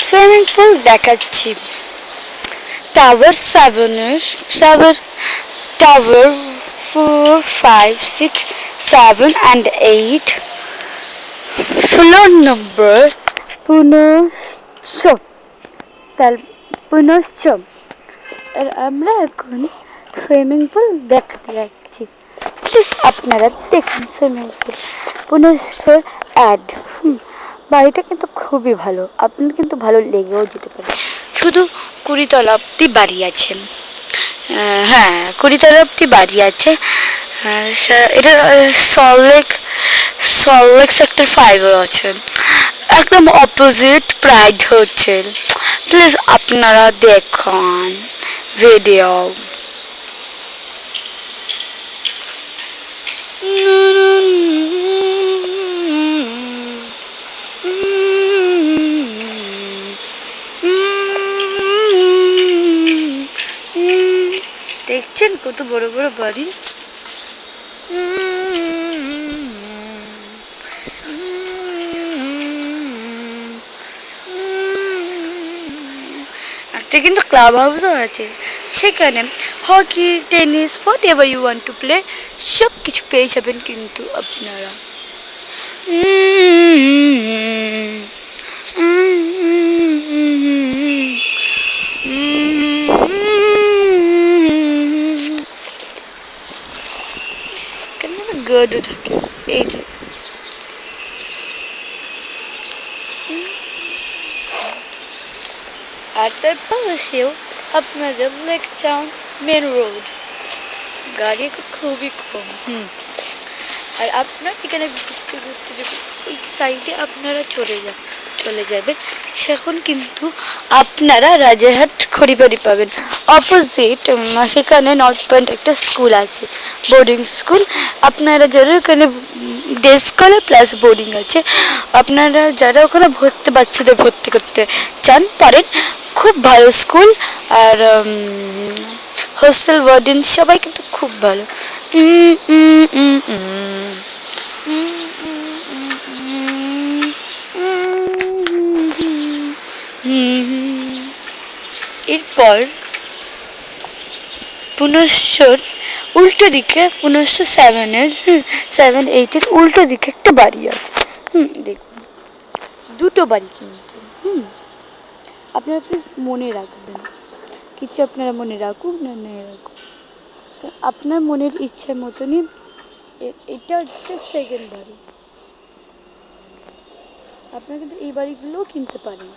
Swimming pool দেখাচ্ছি। Tower 7 tower 4, 5, 6, 7 and 8 floor নম্বর 15 আর আমরা এখন সুইমিং পুল দেখতে যাচ্ছি। প্লিজ আপনারা দেখুন সুইমিং পুল 15 অ্যাড। বাড়িটা কিন্তু খুবই ভালো, আপনার কিন্তু ভালো লেগেও যেতে পারে। শুধু 20 তলা অব্দি বাড়ি আছে। হ্যাঁ 20 তলা অব্দি বাড়ি আছে। এটা সল্টলেক সেক্টর 5 আছে, একদম অপোজিট প্রাইড হোটেল। প্লিজ আপনারা দেখুন ভিডিও। দেখছেন কত বড় বড় বাড়ি। একটা কিন্তু ক্লাব হাউসও আছে, সেখানে hockey, tennis, whatever you want to play সব কিছু পেয়ে যাবেন কিন্তু আপনারা। গার্ডও থাকে এই যে। আর তার পাশেও আপনাদের লেক টাউন মেন রোড, গাড়ি খুবই কম। আর আপনার এখানে ঘুরতে ঘুরতে যদি ওই সাইডে আপনারা চলে যাবেন, সেখন কিন্তু আপনারা রাজারহাট খড়িবাড়ি পাবেন। অপোজিট সেখানে নর্থ পয়েন্ট একটা স্কুল আছে, বোর্ডিং স্কুল। আপনারা যারা ওখানে ডে স্কলার প্লাস বোর্ডিং আছে, আপনারা যারা ওখানে বাচ্চাদের ভর্তি করতে চান পারেন। খুব ভালো স্কুল, আর হোস্টেল ওয়ার্ডেন সবাই কিন্তু খুব ভালো। এরপর 15 উল্টো দিকে 7, 8 উল্টো দিকে একটা বাড়ি আছে। দেখুন দুটো বাড়ি কিন্তু। আপনারা প্লিজ মনে রাখবেন, কিছু আপনারা মনে রাখুন না রাখুন, আপনার মনের ইচ্ছার মতনই। এটা হচ্ছে সেকেন্ড বাড়ি। আপনারা কিন্তু এই বাড়িগুলোও কিনতে পারেন।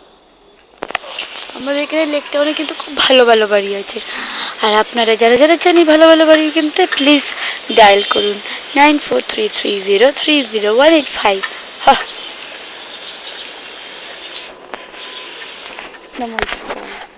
আমাদের এখানে লেক টাউনে কিন্তু খুব ভালো ভালো বাড়ি আছে। আর আপনারা যারা যারা চান এই ভালো ভালো বাড়ি কিনতে, প্লিজ ডায়াল করুন 9433030185। নমস্কার।